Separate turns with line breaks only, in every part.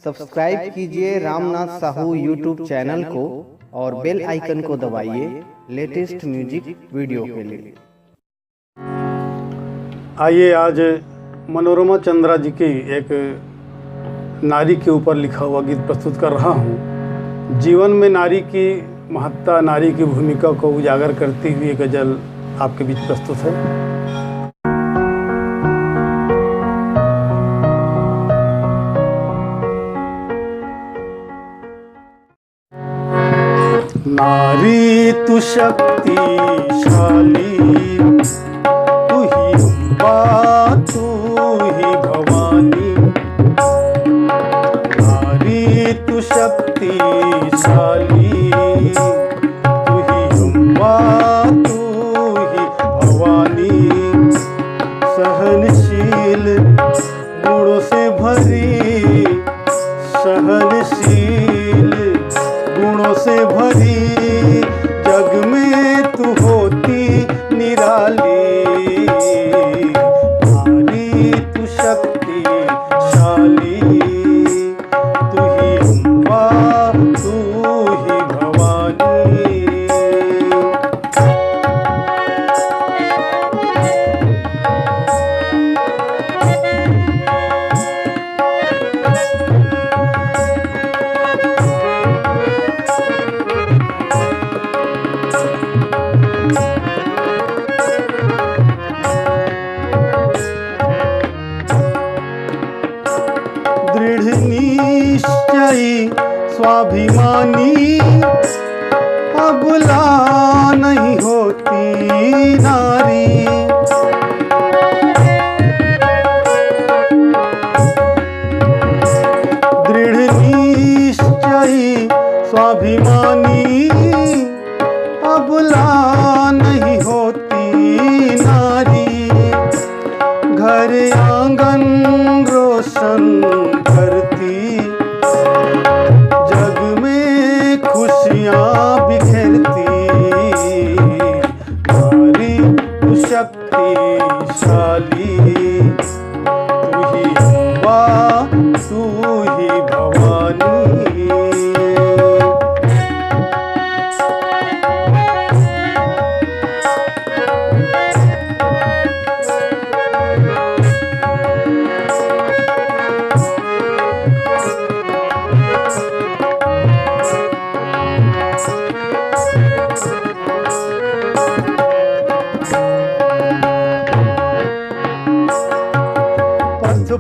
Subscribe कीजिए Ramnath Sahu YouTube channel को और बेल आइकन को दबाइए लेटेस्ट म्यूजिक वीडियो के लिए।
आइए आज मनोरमा चंद्रा जी की एक नारी के ऊपर लिखा हुआ गीत प्रस्तुत कर रहा हूँ। जीवन में नारी की महत्ता, नारी की भूमिका को उजागर करती हुई एक गज़ल आपके बीच प्रस्तुत है। नारी तू शक्तिशाली, तू ही अम्बा, तू ही भवानी। नारी तू शक्तिशाली, तू ही अम्बा, तू ही भवानी। सहनशील गुणों से भरी, सहनशील गुणों से भरी, जग में तू होती निराली। नारी तू शक्तिशाली, तू ही अम्बा, तू ही भवानी। दृढ़ निश्चयी स्वाभिमानी, अबला नहीं होती नारी। दृढ़ निश्चयी स्वाभिमानी, अबला नहीं होती नारी। घर आंगन रोशन करती, जग में खुशियाँ बिखेरती। नारी तू शक्तिशाली, तू ही अम्बा, तू ही भवानी।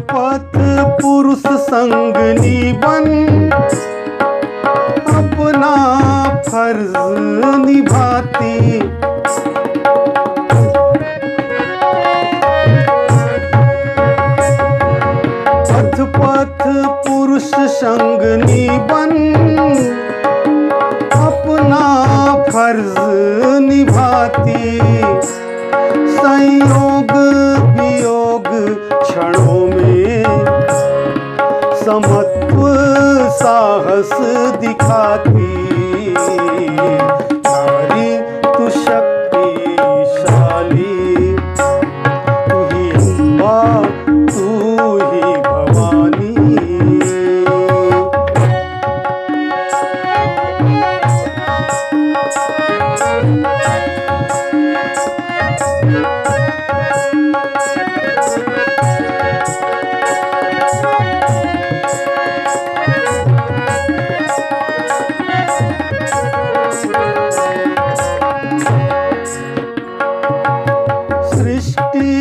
पथ पुरुष संगनी बन, अपना फर्ज निभाती। पथ पथ पुरुष संगनी बन, अपना फर्ज निभाती। संयोग वियोग क्षणों में समत्व साहस दिखाती। नारी तू शक्तिशाली, तू ही अम्बा, तू ही भवानी। सृष्टि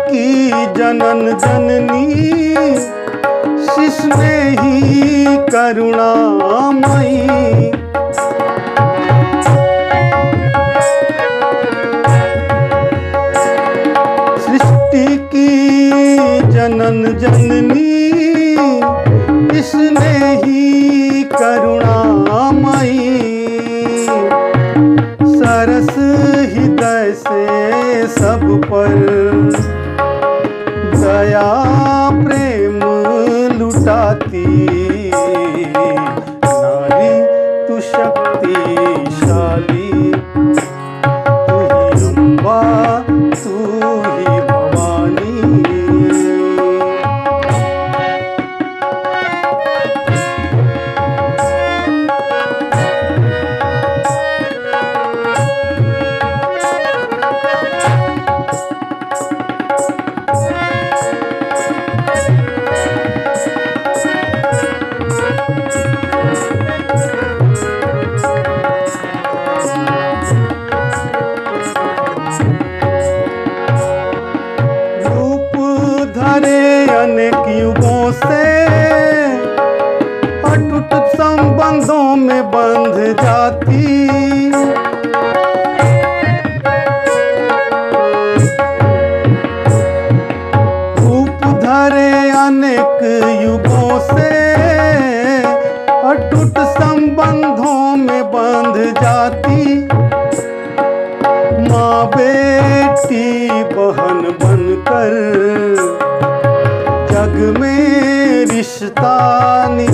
की जनन जननी, शिशु में ही करुणामयी। सृष्टि की जनन जननी, इसने ही करुणामयी। सरस हृदय से सब पर दया प्रेम लुटाती। नारी तू शक्तिशाली, तू ही अम्बा, तू ही भवानी।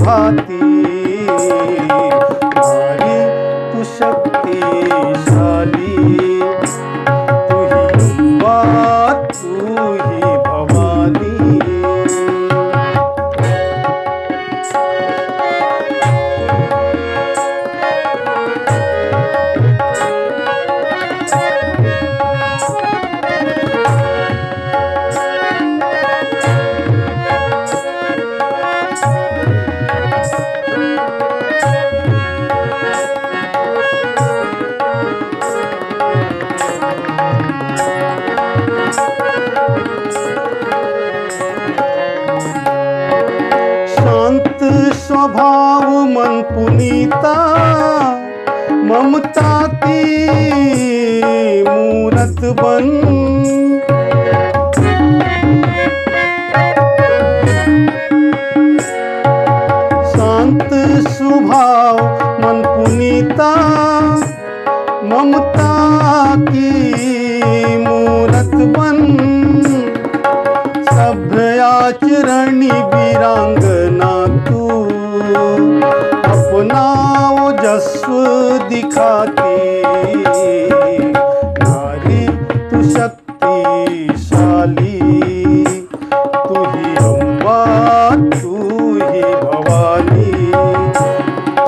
भांति। नारी तू शक्तिशाली, तू ही अम्बा तू ही भवानी। शांत स्वभाव मन पुनीता, ममता की मूरत बन। शांत स्वभाव मन पुनीता, ममता की मूरत बन। सभ्य आचरणी वीरांगना तू, अपना ओजस्व दिखाती। नारी तू शक्तिशाली, तू ही अम्बा तू ही भवानी।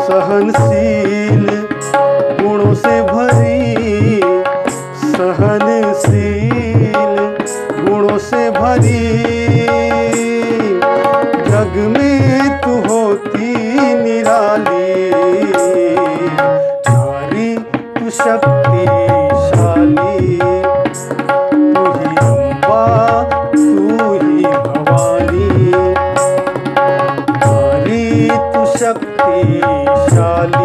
सहनशील गुणों से भरी, सहनशील गुणों से भरी। जग में तू होती निराली। नारी तू शक्तिशाली, तू ही अम्बा तू ही भवानी। नारी तू शक्तिशाली,